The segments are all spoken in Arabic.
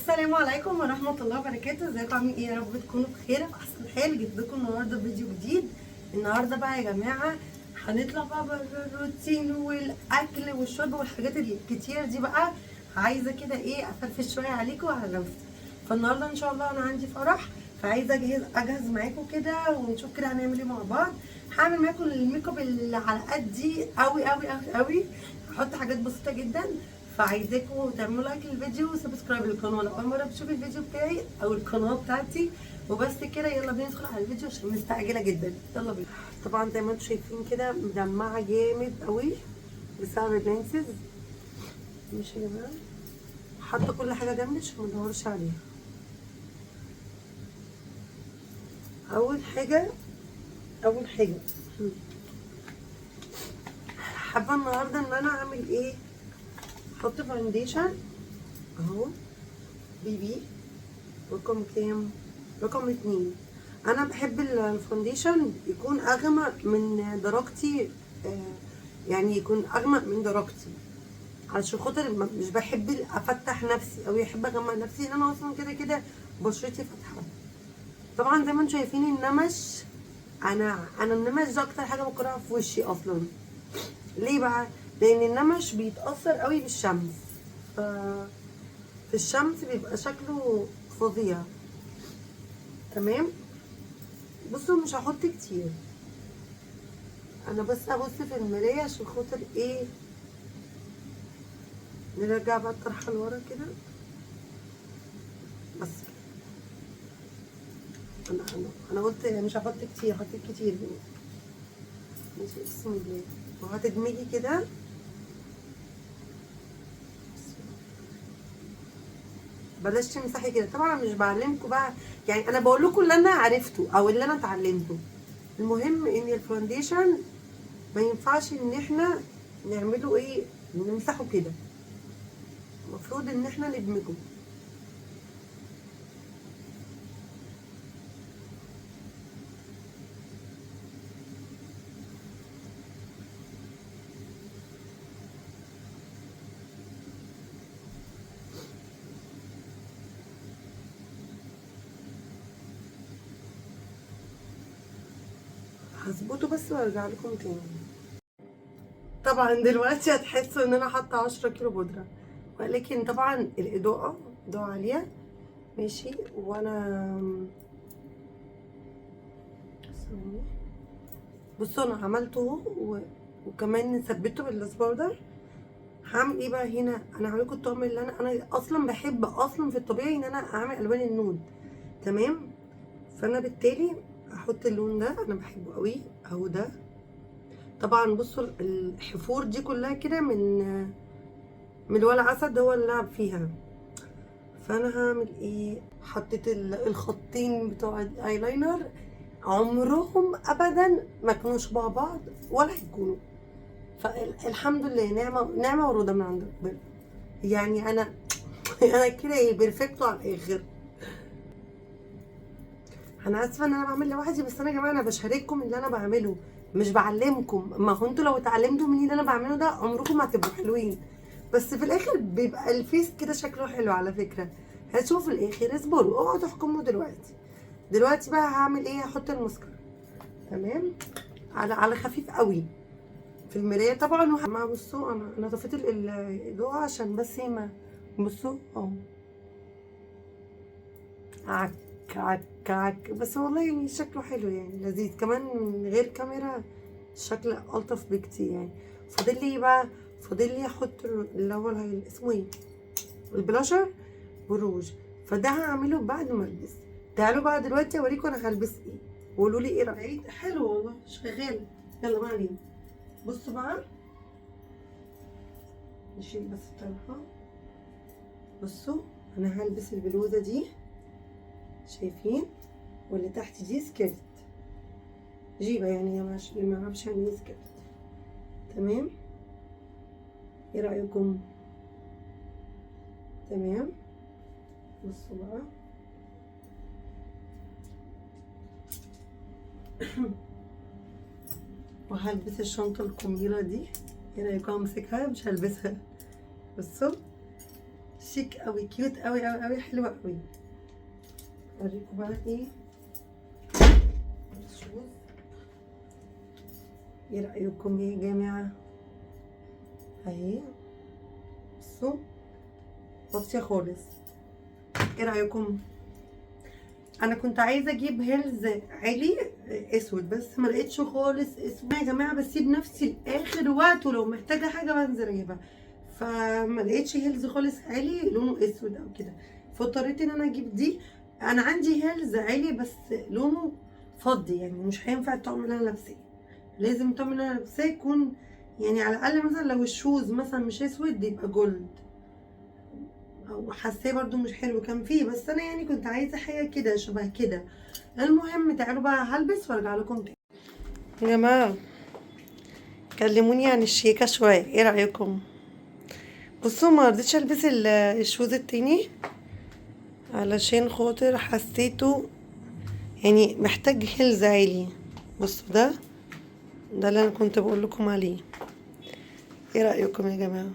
السلام عليكم ورحمة الله وبركاته. ازيكم عاملين ايه؟ يا رب تكونوا بخير في احسن حال. جبت لكم النهارده فيديو جديد. النهارده بقى يا جماعة هنطلع بقى بره الروتين والاكل والشرب والحاجات الكتير دي. بقى عايزة كده ايه افرفش شوية عليكم وعلى نفسي. فالنهارده ان شاء الله انا عندي فرح، فعايزة اجهز معاكم كده ونشوف كده هنعمل ايه مع بعض. هعمل معاكم الميك اب اللي على قدي قوي قوي قوي قوي. هحط حاجات بسيطة جدا، فعايزاكم تعملوا لايك للفيديو وسبسكرايب للقناه لو اول مره بتشوفوا الفيديو بتاعي او القناه بتاعتي. وبس كده، يلا بينا ندخل على الفيديو عشان مستعجله جدا. يلا بينا. طبعا زي ما انتم شايفين كده مدمعه جامد قوي بسبب اللينسز. ماشي يا جماعه، حاطه كل حاجه جنبي عشان ما ندورش عليها. اول حاجه حابه النهارده ان انا اعمل ايه، احط فاونديشن اهو بيبي رقم كام؟ رقم 2. انا بحب الفونديشن يكون اغمق من درجتي، يعني يكون اغمق من درجتي علشان خاطر مش بحب افتح نفسي او احب اغمق نفسي، لان انا اصلا كده كده بشرتي فاتحه. طبعا زي ما انتم شايفين النمش، انا النمش ده اكتر حاجه بكرهها في وشي اصلا. ليه بقى؟ لان النمش بيتاثر قوي بالشمس، في الشمس بيبقى شكله فظيع. تمام، بصوا مش هحط كتير، انا بس ابص في المرايه عشان خاطر ايه، نرجع بقى الطرحه لورا كده. بس انا قلت مش هحط كتير، حطيت كتير. ماشي، بسم الله. وهتدمجي كده، بلاش تمسحي كده. طبعا مش بعلمكم بقى، يعني انا بقول لكم اللي انا عرفته او اللي انا اتعلمته. المهم ان الفاونديشن ما ينفعش ان احنا نعمله ايه، نمسحه كده. المفروض ان احنا ندمجه. هظبطه بس وارجع لكم تاني. طبعا دلوقتي هتحسوا ان انا حاطه 10 كيلو بودره، ولكن طبعا الاضاءه عاليه. ماشي، وانا بصوا انا عملته وكمان ثبته بالسباودر. هعمل ايه بقى هنا؟ انا هعمل لكم الطقم اللي انا اصلا بحب اصلا في الطبيعي ان انا اعمل الوان النود. تمام، فانا بالتالي هحط اللون ده، انا بحبه قوي اهو ده. طبعا بصوا الحفور دي كلها كده من الولع اسد هو اللي لعب فيها. فانا هعمل ايه، حطيت الخطين بتوع الايلاينر، عمرهم ابدا ما كانوا شبه بعض ولا هيكونوا. فالحمد لله، نعمه ورودة من عند ربنا. يعني انا كده ايه، بيرفكتو على الاخر. انا اسفه ان انا بعمل لوحدي، بس انا يا جماعه انا بشارككم اللي انا بعمله، مش بعلمكم. ما هو انتوا لو اتعلمتوا مني اللي انا بعمله ده عمركم ما هتبقوا حلوين، بس في الاخر بيبقى الفيس كده شكله حلو على فكره. هتشوفوا في الاخر، اصبروا اوعوا تحكموا دلوقتي بقى هعمل ايه، هحط المسكر. تمام، على خفيف قوي في المرايه طبعا. ما بصوا انا طفيت الاضاءه عشان بس ما بصوا اهو. عك عك عك، بس والله يعني شكله حلو، يعني لذيذ كمان من غير كاميرا، الشكل الطف بكتير يعني. فاضل لي بقى، فاضل لي احط اللي هو اسمه ايه، البلاشر والروج. فده هعمله بعد ما البس. تعالوا بقى دلوقتي اوريكم انا هلبس ايه، وقولوا لي ايه رايك. حلو والله، شغال. يلا ما علينا. بصوا بقى، نشيل بس الطرحه. بصوا انا هلبس البلوزه دي، شايفين؟ واللي تحت دي سكيرت جيبه، يعني اللي ما اعرفش يعني ايه سكيرت. تمام، ايه رايكم؟ تمام، بصوا بقى. وهلبس الشنطه القميله دي. ايه رايكم؟ امسكها؟ مش هلبسها. بصوا شيك قوي، كيوت قوي قوي قوي، حلوه قوي. اوريكم بقى ايه الشوز. ايه رايكم يا جماعه؟ اهي بصوا واطيه خالص. ايه رايكم؟ انا كنت عايزه اجيب هيلز عالي اسود بس ما لقيتش خالص اسود يا جماعه، بسيب نفسي لاخر وقت ولو محتاجه حاجه بنزل اجيبها. فما لقيتش هيلز خالص عالي لونه اسود او كده، فاضطريت ان انا اجيب دي. انا عندي هيلز عالي بس لونه فضي، يعني مش هينفع الطقم اللي انا لابساه. لازم الطقم اللي انا لابساه يكون يعني على الاقل مثلا لو الشوز مثلا مش اسود يبقى جولد، او حاساه برضو مش حلو كان فيه، بس انا يعني كنت عايزه حاجه كده شبه كده. المهم تعالوا بقى هلبس وارجع لكم تاني. يا جماعه كلموني عن الشيكه شويه، ايه رايكم؟ بصوا ما رضيتش البس الشوز التاني علشان خاطر حسيته يعني محتاج هيلز عالي. بصوا ده اللي انا كنت بقول لكم عليه. ايه رايكم يا جماعه؟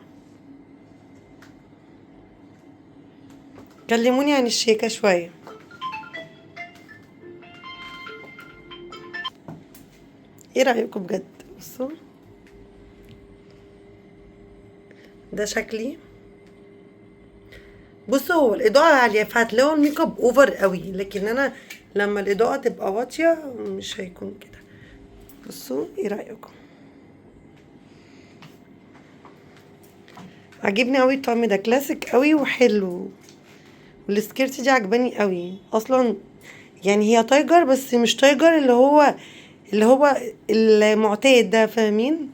كلموني عن الشيكه شويه. ايه رايكم بجد؟ بصوا ده شكلي. بصوا هو الاضاءه عاليه فهتلاقوا الميك اب اوفر قوي، لكن انا لما الاضاءه تبقى واطيه مش هيكون كده. بصوا ايه رايكم؟ عجبني قوي الطعم ده، كلاسيك قوي وحلو. والسكيرت دي عجباني قوي اصلا، يعني هي تايجر بس مش تايجر اللي هو المعتاد ده، فاهمين؟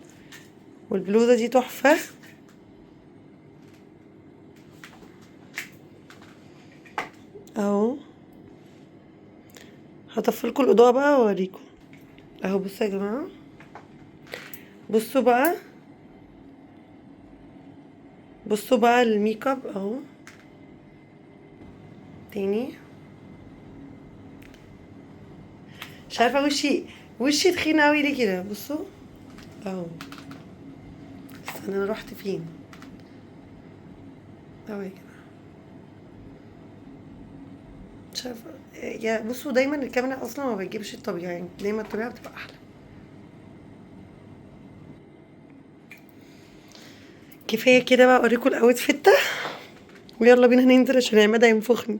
والبلوزه دي تحفه اهو. هطفلكوا الاضاءه بقى واوريكم اهو. بصوا يا جماعه، بصوا بقى، بصوا بقى الميك اب اهو تاني. مش عارفه وشي تخين قوي ليه كده. بصوا اهو. بس انا رحت فين اهو يا جماعه؟ مش عارفه. يا بصوا دايما الكاميرا اصلا ما بتجيبش الطبيعي، يعني دايما الطبيعه بتبقى احلى. كفايه كده بقى، اوريكم الاوتفيت ده ويلا بينا ننزل عشان عماد هينفخني.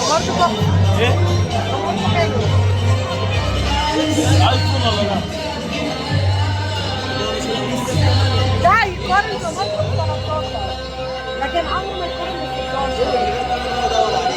برضه تحفة. ايه؟ ايفون ولا لا؟ ده يقارن بمصر ب 13 لكن عمره ما يقارن ب 16.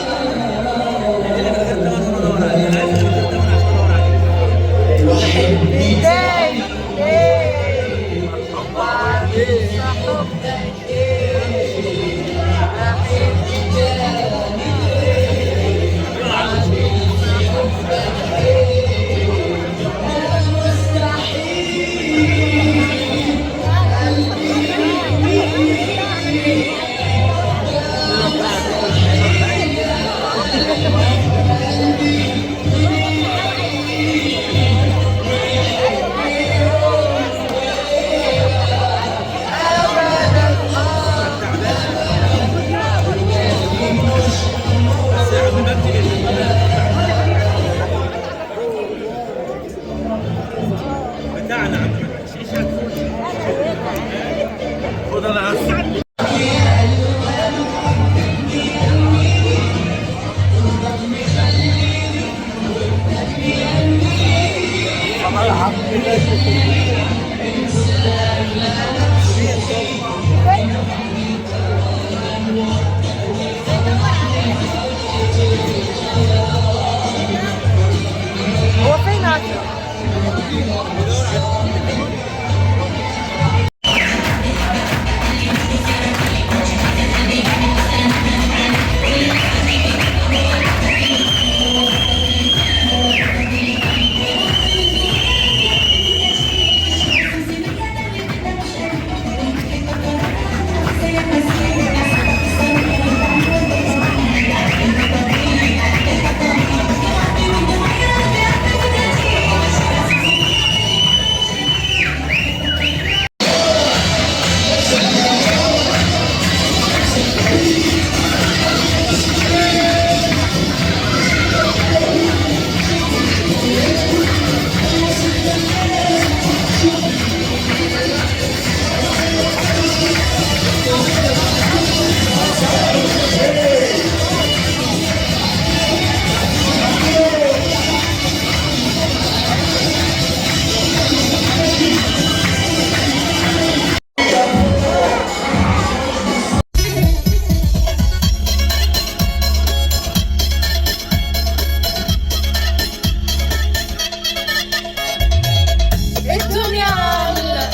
الدنيا عاملة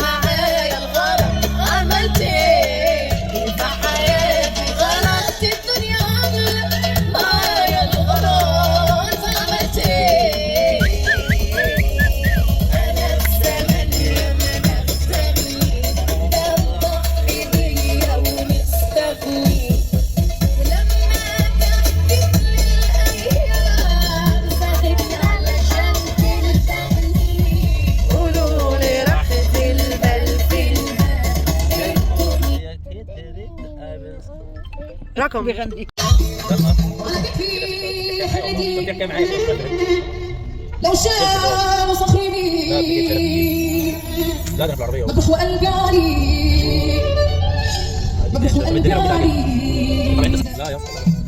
معايا الغلط، عملت ايه في حياتي غلط؟ الدنيا عاملة معايا الغلط، عملت ايه؟ أنا في زمن لما بغتني بضحي بيا ومستغني، ولما تحكيت لي الأيام ساعدتني علشان تلتقني، قولوا لي راحة البال في رقم لو شاف صخري لا ده في العربيه مبخ وقلقاني مبخ وقلقاني لا يا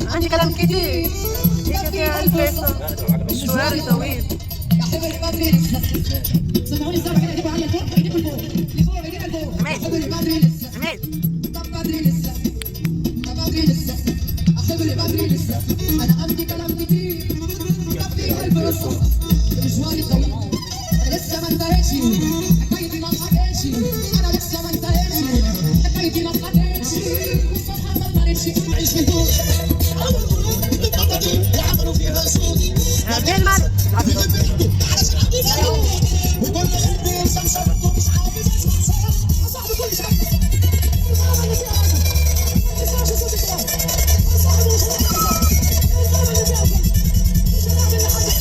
عندي كلام كتير. هيك فيها الفيصل مشواري طويل. سمعوني الزرع كده يجيبوا على الفوق يجيبوا الفوق لفوق يجيبوا الفوق بدري لسه بدري لسه احب اللي بدري لسه انا عندي كلام كتير كفي قلب رصه مشواري طويل انا لسه ما انتهيتش حكايتي ما اتحكيتش انا لسه ما انتهيتش حكايتي ما اتحكيتش والصفحه ما اتمرتش عيش في الدور عملوا فيها صوت